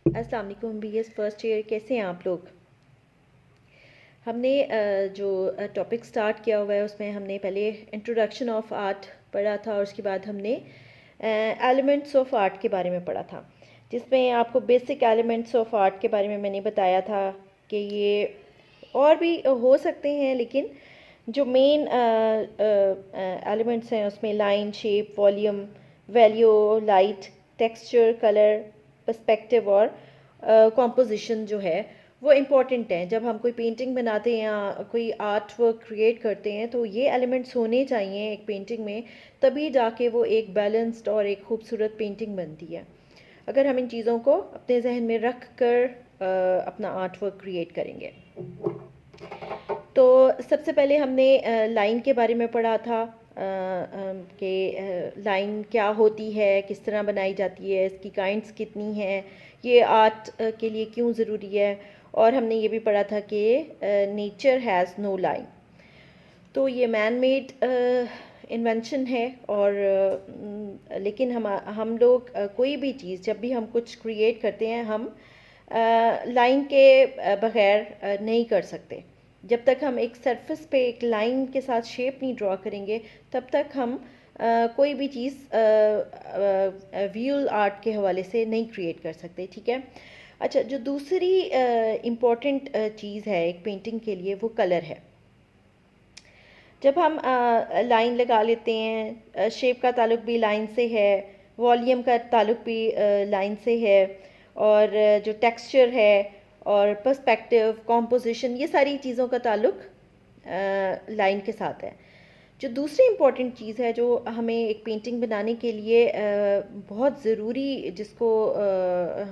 अस्सलाम वालेकुम BS first year, कैसे हैं आप लोग। हमने जो टॉपिक स्टार्ट किया हुआ है उसमें हमने पहले इंट्रोडक्शन ऑफ आर्ट पढ़ा था और उसके बाद हमने एलिमेंट्स ऑफ आर्ट के बारे में पढ़ा था, जिसमें आपको बेसिक एलिमेंट्स ऑफ आर्ट के बारे में मैंने बताया था कि ये और भी हो सकते हैं, लेकिन जो मेन एलिमेंट्स हैं उसमें line, shape, volume, value, light, texture, colour, perspective और कॉम्पोजिशन जो है वो इम्पॉर्टेंट हैं। जब हम कोई पेंटिंग बनाते हैं या कोई आर्ट वर्क क्रिएट करते हैं तो ये एलिमेंट्स होने चाहिए एक पेंटिंग में, तभी जाके वो एक बैलेंस्ड और एक खूबसूरत पेंटिंग बनती है। अगर हम इन चीज़ों को अपने जहन में रख कर अपना आर्ट वर्क क्रिएट करेंगे। तो सबसे पहले हमने लाइन के बारे में पढ़ा था कि लाइन क्या होती है, किस तरह बनाई जाती है, इसकी काइंड्स कितनी हैं, ये आर्ट के लिए क्यों ज़रूरी है। और हमने ये भी पढ़ा था कि नेचर हैज़ नो लाइन। तो ये मैन मेड इन्वेंशन है, और लेकिन हम लोग कोई भी चीज़ जब भी हम कुछ क्रिएट करते हैं हम लाइन के बगैर नहीं कर सकते। जब तक हम एक सरफेस पे एक लाइन के साथ शेप नहीं ड्रॉ करेंगे तब तक हम कोई भी चीज़ विजुअल आर्ट के हवाले से नहीं क्रिएट कर सकते। ठीक है। अच्छा, जो दूसरी इम्पोर्टेंट चीज़ है एक पेंटिंग के लिए वो कलर है। जब हम लाइन लगा लेते हैं, शेप का ताल्लुक भी लाइन से है, वॉल्यूम का ताल्लुक भी लाइन से है, और जो टेक्सचर है और पर्सपेक्टिव, कॉम्पोजिशन, ये सारी चीज़ों का ताल्लुक लाइन के साथ है। जो दूसरी इम्पॉर्टेंट चीज़ है जो हमें एक पेंटिंग बनाने के लिए बहुत ज़रूरी, जिसको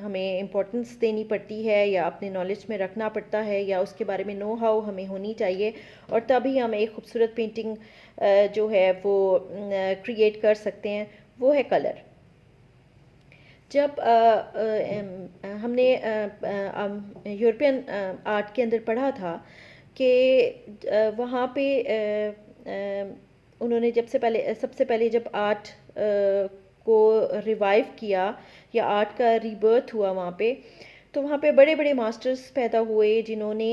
हमें इम्पोर्टेंस देनी पड़ती है या अपने नॉलेज में रखना पड़ता है या उसके बारे में नो हाउ हमें होनी चाहिए, और तभी हम एक खूबसूरत पेंटिंग जो है वो क्रिएट कर सकते हैं, वो है कलर। जब हमने यूरोपियन आर्ट के अंदर पढ़ा था कि वहाँ पे उन्होंने सबसे पहले जब आर्ट को रिवाइव किया या आर्ट का रीबर्थ हुआ वहाँ पे, तो वहाँ पे बड़े बड़े मास्टर्स पैदा हुए जिन्होंने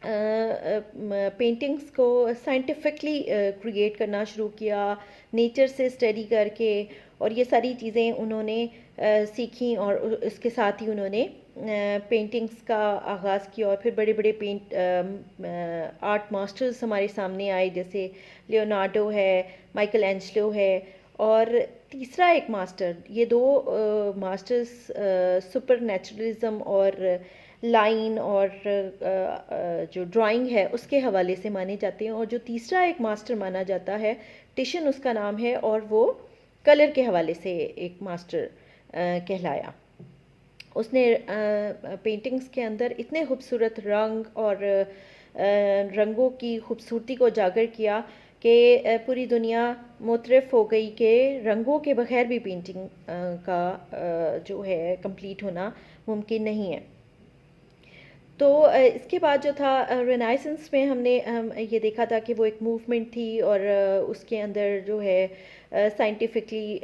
पेंटिंग्स को साइंटिफिकली क्रिएट करना शुरू किया, नेचर से स्टडी करके, और ये सारी चीज़ें उन्होंने सीखी, और इसके साथ ही उन्होंने पेंटिंग्स का आगाज़ किया। और फिर बड़े बड़े आर्ट मास्टर्स हमारे सामने आए, जैसे लियोनार्डो है, माइकल एंजलो है, और तीसरा एक मास्टर, ये दो मास्टर्स सुपर नेचुरलिज्म और लाइन और जो ड्राइंग है उसके हवाले से माने जाते हैं। और जो तीसरा एक मास्टर माना जाता है, टिशन उसका नाम है, और वो कलर के हवाले से एक मास्टर कहलाया। उसने पेंटिंग्स के अंदर इतने खूबसूरत रंग और रंगों की खूबसूरती को उजागर किया कि पूरी दुनिया मुतरफ़ हो गई कि रंगों के बगैर भी पेंटिंग का जो है कंप्लीट होना मुमकिन नहीं है। तो इसके बाद जो था रेनाइसेंस में हमने ये देखा था कि वो एक मूवमेंट थी, और उसके अंदर जो है साइंटिफिकली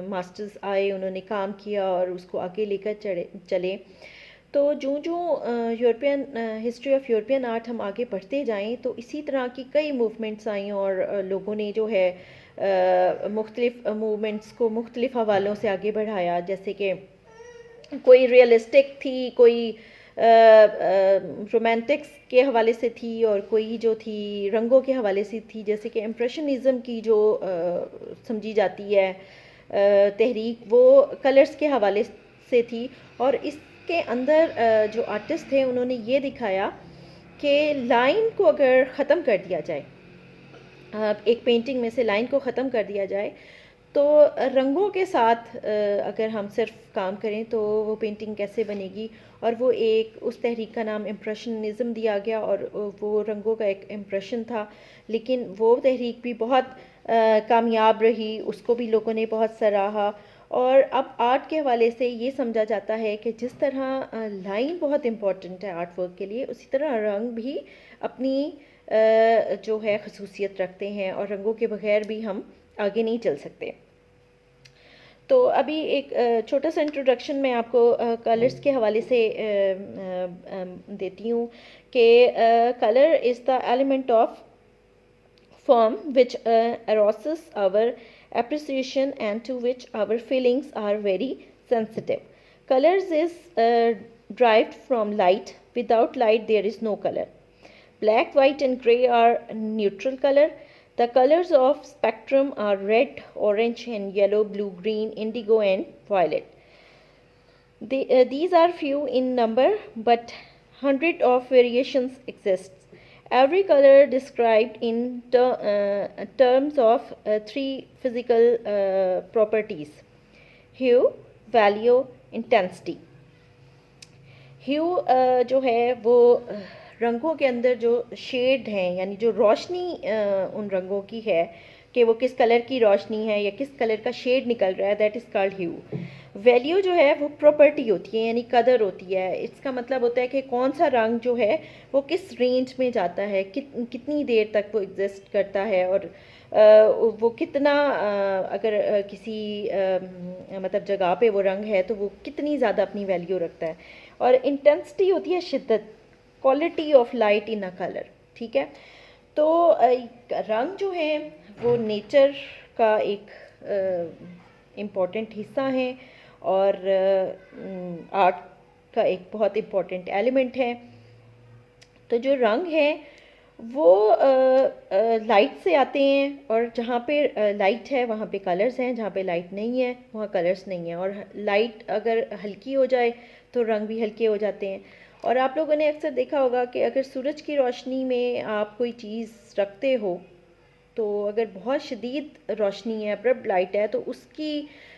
मास्टर्स आए, उन्होंने काम किया और उसको आगे लेकर चले। तो जो जो European history of European art हम आगे बढ़ते जाएं तो इसी तरह की कई मूवमेंट्स आई, और लोगों ने जो है मुख्तलिफ मूवमेंट्स को मुख्तलिफ हवालों से आगे बढ़ाया। जैसे कि कोई रियलिस्टिक थी, कोई रोमांटिक्स के हवाले से थी, और कोई जो थी रंगों के हवाले से थी, जैसे कि इम्प्रेशनिज़म की जो समझी जाती है तहरीक, वो कलर्स के हवाले से थी। और इसके अंदर जो आर्टिस्ट थे उन्होंने ये दिखाया कि लाइन को अगर ख़त्म कर दिया जाए, एक पेंटिंग में से लाइन को ख़त्म कर दिया जाए, तो रंगों के साथ अगर हम सिर्फ काम करें तो वो पेंटिंग कैसे बनेगी। और वो एक, उस तहरीक का नाम इम्प्रेशनिज़म दिया गया, और वो रंगों का एक इम्प्रेशन था। लेकिन वो तहरीक भी बहुत कामयाब रही, उसको भी लोगों ने बहुत सराहा। और अब आर्ट के हवाले से ये समझा जाता है कि जिस तरह लाइन बहुत इम्पॉर्टेंट है आर्ट वर्क के लिए, उसी तरह रंग भी अपनी जो है खसूसियत रखते हैं, और रंगों के बगैर भी हम आगे नहीं चल सकते। तो अभी एक छोटा सा इंट्रोडक्शन मैं आपको कलर्स के हवाले से देती हूँ कि colour is the element of form which arouses our appreciation and to which our feelings are very sensitive. Colors is derived from light. Without light there is no color. Black, white and gray are neutral color. The colors of spectrum are red, orange and yellow, blue, green, indigo and violet. These are few in number, but hundred of variations exist. Every color described in terms of three physical properties: hue, value, intensity. ह्यू जो है वो रंगों के अंदर जो shade हैं, यानी जो रोशनी उन रंगों की है कि वो किस कलर की रोशनी है या किस कलर का शेड निकल रहा है, that is called hue. Value जो है वो प्रॉपर्टी होती है, यानी कदर होती है। इसका मतलब होता है कि कौन सा रंग जो है वो किस रेंज में जाता है, कितनी देर तक वो एग्जिस्ट करता है, और वो कितना अगर किसी मतलब जगह पे वो रंग है तो वो कितनी ज़्यादा अपनी वैल्यू रखता है। और इंटेंसिटी होती है शिद्दत, quality of light in a colour. ठीक है, तो रंग जो है वो नेचर का एक इम्पॉर्टेंट हिस्सा है और आर्ट का एक बहुत इम्पॉर्टेंट एलिमेंट है। तो जो रंग है वो लाइट से आते हैं, और जहाँ पे लाइट है वहाँ पे कलर्स हैं, जहाँ पे लाइट नहीं है वहाँ कलर्स नहीं है। और लाइट अगर हल्की हो जाए तो रंग भी हल्के हो जाते हैं। और आप लोगों ने अक्सर देखा होगा कि अगर सूरज की रोशनी में आप कोई चीज़ रखते हो तो अगर बहुत शदीद रोशनी है, ब्राइट लाइट है, तो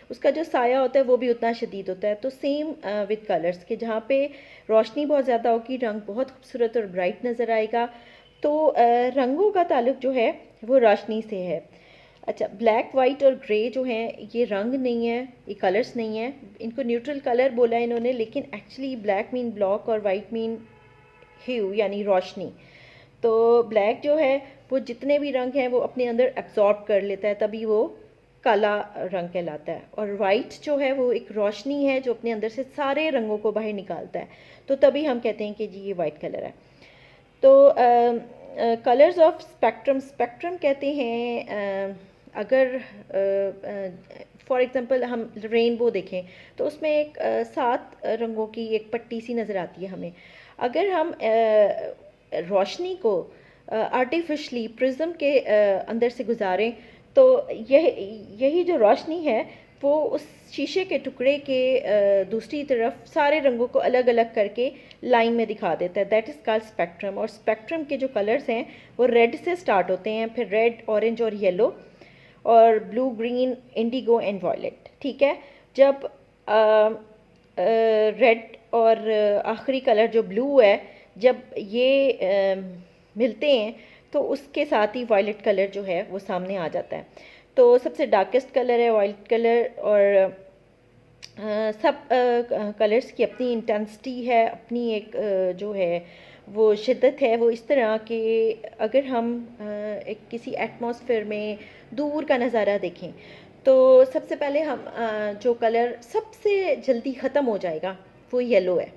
उसका जो साया होता है वो भी उतना शदीद होता है। तो सेम विद कलर्स के जहाँ पे रोशनी बहुत ज़्यादा होगी रंग बहुत खूबसूरत और ब्राइट नज़र आएगा। तो रंगों का ताल्लुक जो है वो रोशनी से है। अच्छा, ब्लैक, वाइट और ग्रे जो हैं ये रंग नहीं है, ये कलर्स नहीं है। इनको न्यूट्रल कलर बोला है इन्होंने, लेकिन एक्चुअली ब्लैक मीन ब्लॉक और वाइट मीन ह्यू यानी रोशनी। तो ब्लैक जो है वो जितने भी रंग हैं वो अपने अंदर एब्जॉर्ब कर लेता है, तभी वो काला रंग कहलाता है। और वाइट जो है वो एक रोशनी है जो अपने अंदर से सारे रंगों को बाहर निकालता है, तो तभी हम कहते हैं कि जी ये वाइट कलर है। तो कलर्स ऑफ स्पेक्ट्रम, स्पेक्ट्रम कहते हैं अगर फॉर एग्जांपल हम रेनबो देखें तो उसमें एक 7 रंगों की एक पट्टी सी नज़र आती है हमें। अगर हम रोशनी को आर्टिफिशली प्रिज्म के अंदर से गुजारें तो यही जो रोशनी है वो उस शीशे के टुकड़े के दूसरी तरफ सारे रंगों को अलग अलग करके लाइन में दिखा देता है, दैट इज़ कॉल्ड स्पेक्ट्रम। और स्पेक्ट्रम के जो कलर्स हैं वो रेड से स्टार्ट होते हैं, फिर रेड, ऑरेंज और येलो, और blue, green, indigo and violet. ठीक है, जब रेड और आखिरी कलर जो ब्लू है जब ये मिलते हैं तो उसके साथ ही वॉयलेट कलर जो है वो सामने आ जाता है। तो सबसे डार्केस्ट कलर है वॉयलेट कलर, और सब कलर्स की अपनी इंटेंसिटी है, अपनी एक जो है वो शिद्दत है। वो इस तरह कि अगर हम एक किसी एटमॉस्फेयर में दूर का नज़ारा देखें तो सबसे पहले हम जो कलर सबसे जल्दी ख़त्म हो जाएगा वो येलो है।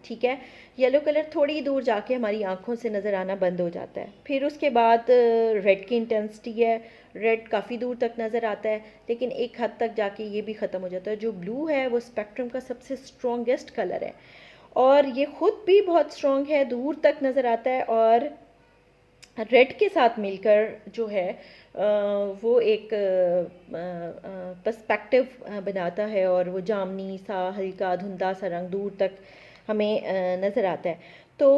ठीक है, येलो कलर थोड़ी दूर जाके हमारी आंखों से नज़र आना बंद हो जाता है। फिर उसके बाद रेड की इंटेंसिटी है, रेड काफ़ी दूर तक नज़र आता है, लेकिन एक हद तक जाके ये भी ख़त्म हो जाता है। जो ब्लू है वो स्पेक्ट्रम का सबसे स्ट्रॉन्गेस्ट कलर है, और ये ख़ुद भी बहुत स्ट्रॉन्ग है, दूर तक नज़र आता है, और रेड के साथ मिलकर जो है वो एक पर्सपेक्टिव बनाता है, और वो जामनी सा हल्का धुंधला सा रंग दूर तक हमें नज़र आता है। तो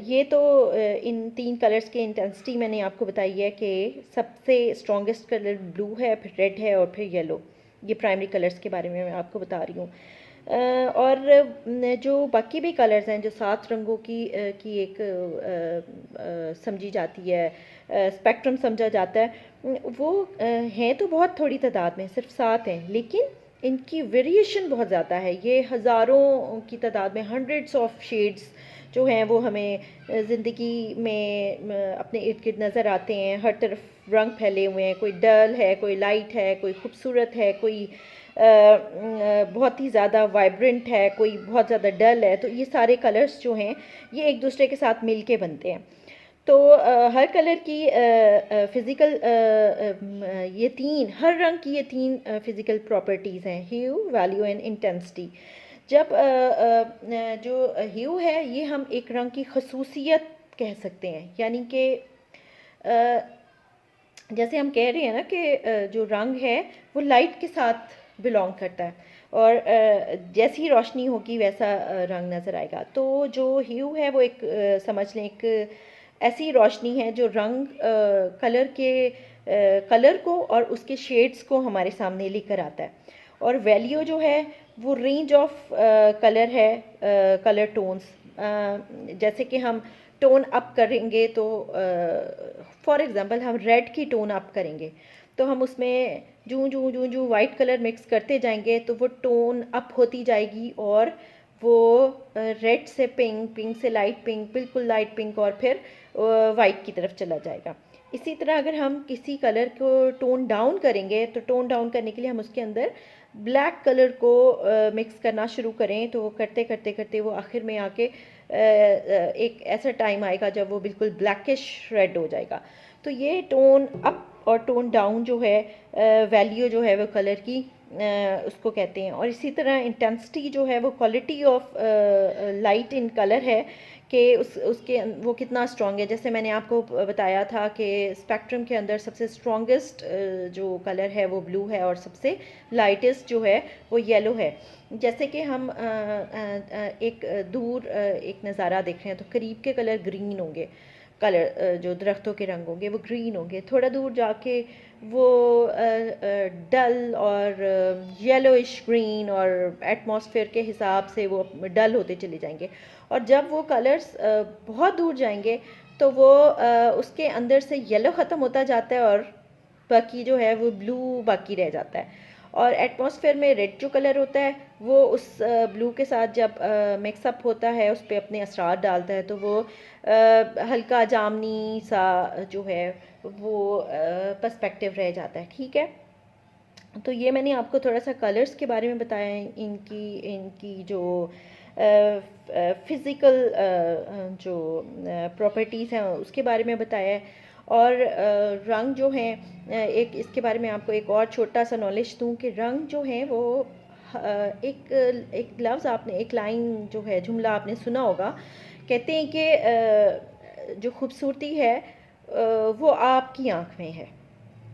ये तो इन 3 कलर्स की इंटेंसिटी मैंने आपको बताई है कि सबसे स्ट्रॉन्गेस्ट कलर ब्लू है, फिर रेड है और फिर येलो। ये प्राइमरी कलर्स के बारे में मैं आपको बता रही हूँ। और जो बाकी भी कलर्स हैं जो 7 रंगों की एक समझी जाती है, स्पेक्ट्रम समझा जाता है, वो हैं तो बहुत थोड़ी तादाद में, सिर्फ 7 हैं, लेकिन इनकी वेरिएशन बहुत ज़्यादा है। ये हज़ारों की तादाद में, हंड्रेड्स ऑफ शेड्स जो हैं वो हमें ज़िंदगी में अपने इर्द गिर्द नज़र आते हैं। हर तरफ रंग फैले हुए हैं, कोई डल है, कोई लाइट है, कोई खूबसूरत है, कोई बहुत ही ज़्यादा वाइब्रेंट है, कोई बहुत ज़्यादा डल है, तो ये सारे कलर्स जो हैं ये एक दूसरे के साथ मिल के बनते हैं। तो हर कलर की फ़िज़िकल ये तीन, हर रंग की ये तीन फ़िज़िकल प्रॉपर्टीज़ हैं, ह्यू, वैल्यू एंड इंटेंसिटी। जब जो ह्यू है ये हम एक रंग की खसूसियत कह सकते हैं, यानी कि जैसे हम कह रहे हैं ना कि जो रंग है वो लाइट के साथ बिलोंग करता है, और जैसी रोशनी होगी वैसा रंग नज़र आएगा। तो जो ह्यू है वो एक समझ लें एक ऐसी रोशनी है जो रंग कलर को और उसके शेड्स को हमारे सामने लेकर आता है। और वैल्यू जो है वो रेंज ऑफ कलर है, कलर टोन्स। जैसे कि हम टोन अप करेंगे तो फॉर एग्जांपल हम रेड की टोन अप करेंगे तो हम उसमें जूं जूं जूं जूं वाइट कलर मिक्स करते जाएंगे तो वो टोन अप होती जाएगी, और वो रेड से पिंक, पिंक से लाइट पिंक, बिल्कुल लाइट पिंक, और फिर वाइट की तरफ चला जाएगा। इसी तरह अगर हम किसी कलर को टोन डाउन करेंगे तो टोन डाउन करने के लिए हम उसके अंदर ब्लैक कलर को मिक्स करना शुरू करें तो वो करते करते करते वो आखिर में आके एक ऐसा टाइम आएगा जब वो बिल्कुल ब्लैकिश रेड हो जाएगा। तो ये टोन अप और टोन डाउन जो है वैल्यू जो है वो कलर की उसको कहते हैं। और इसी तरह इंटेंसिटी जो है वो quality of light in colour है कि उसके वो कितना स्ट्रॉन्ग है। जैसे मैंने आपको बताया था कि स्पेक्ट्रम के अंदर सबसे स्ट्रॉन्गेस्ट जो कलर है वो ब्लू है और सबसे लाइटेस्ट जो है वो येलो है। जैसे कि हम एक दूर एक नज़ारा देख रहे हैं तो करीब के कलर ग्रीन होंगे, कलर जो दरख्तों के रंग होंगे वो ग्रीन होंगे, थोड़ा दूर जाके वो डल और येलोइश ग्रीन और एटमॉस्फेयर के हिसाब से वो डल होते चले जाएंगे। और जब वो कलर्स बहुत दूर जाएंगे तो वो उसके अंदर से येलो ख़त्म होता जाता है और बाकी जो है वो ब्लू बाकी रह जाता है। और एटमॉस्फेयर में रेड जो कलर होता है वो उस ब्लू के साथ जब मिक्सअप होता है उस पर अपने असरार डालता है तो वो हल्का जामनी सा जो है वो पर्सपेक्टिव रह जाता है। ठीक है, तो ये मैंने आपको थोड़ा सा कलर्स के बारे में बताया है, इनकी इनकी जो फ़िज़िकल जो प्रॉपर्टीज़ हैं उसके बारे में बताया है। और रंग जो हैं एक इसके बारे में आपको एक और छोटा सा नॉलेज दूं कि रंग जो हैं वो एक एक लफ्ज़ आपने, एक लाइन जो है, जुमला आपने सुना होगा, कहते हैं कि जो खूबसूरती है वो आपकी आँख में है।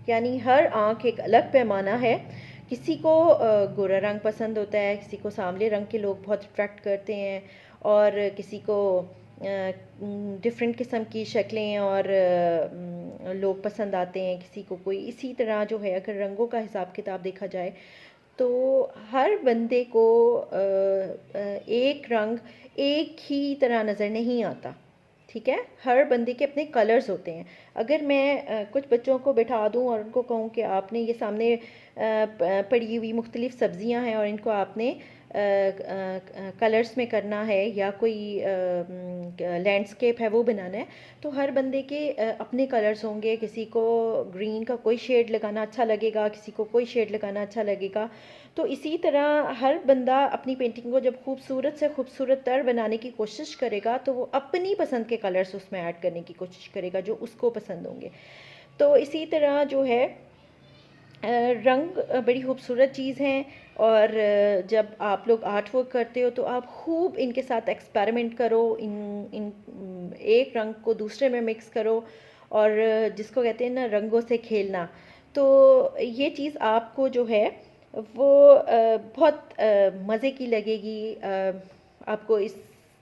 यानी हर आँख एक अलग पैमाना है। किसी को गोरा रंग पसंद होता है, किसी को सांवले रंग के लोग बहुत अट्रैक्ट करते हैं, और किसी को डिफरेंट किस्म की शक्लें और लोग पसंद आते हैं, किसी को कोई। इसी तरह जो है अगर रंगों का हिसाब किताब देखा जाए तो हर बंदे को एक रंग एक ही तरह नज़र नहीं आता। ठीक है, हर बंदे के अपने कलर्स होते हैं। अगर मैं कुछ बच्चों को बैठा दूं और उनको कहूं कि आपने ये सामने पड़ी हुई मुख्तलिफ़ सब्जियां हैं और इनको आपने कलर्स में करना है या कोई लैंडस्केप है वो बनाना है, तो हर बंदे के अपने कलर्स होंगे। किसी को ग्रीन का कोई शेड लगाना अच्छा लगेगा, किसी को कोई शेड लगाना अच्छा लगेगा। तो इसी तरह हर बंदा अपनी पेंटिंग को जब खूबसूरत से खूबसूरत तर बनाने की कोशिश करेगा तो वो अपनी पसंद के कलर्स उसमें ऐड करने की कोशिश करेगा जो उसको पसंद होंगे। तो इसी तरह जो है रंग बड़ी खूबसूरत चीज़ हैं, और जब आप लोग आर्ट वर्क करते हो तो आप खूब इनके साथ एक्सपेरिमेंट करो, इन एक रंग को दूसरे में मिक्स करो, और जिसको कहते हैं ना रंगों से खेलना। तो ये चीज़ आपको जो है वो बहुत मज़े की लगेगी। आपको इस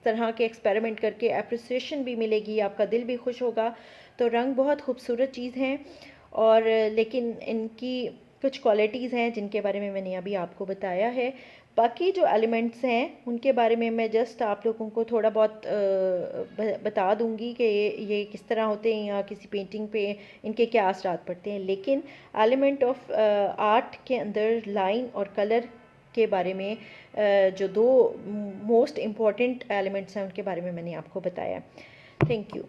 तरह के एक्सपेरिमेंट करके एप्रिसिएशन भी मिलेगी, आपका दिल भी खुश होगा। तो रंग बहुत खूबसूरत चीज़ हैं, और लेकिन इनकी कुछ क्वालिटीज़ हैं जिनके बारे में मैंने अभी आपको बताया है। बाकी जो एलिमेंट्स हैं उनके बारे में मैं जस्ट आप लोगों को थोड़ा बहुत बता दूंगी कि ये किस तरह होते हैं या किसी पेंटिंग पे इनके क्या असरात पड़ते हैं। लेकिन एलिमेंट ऑफ आर्ट के अंदर लाइन और कलर के बारे में जो दो मोस्ट इम्पॉर्टेंट एलिमेंट्स हैं उनके बारे में मैंने आपको बताया। Thank you.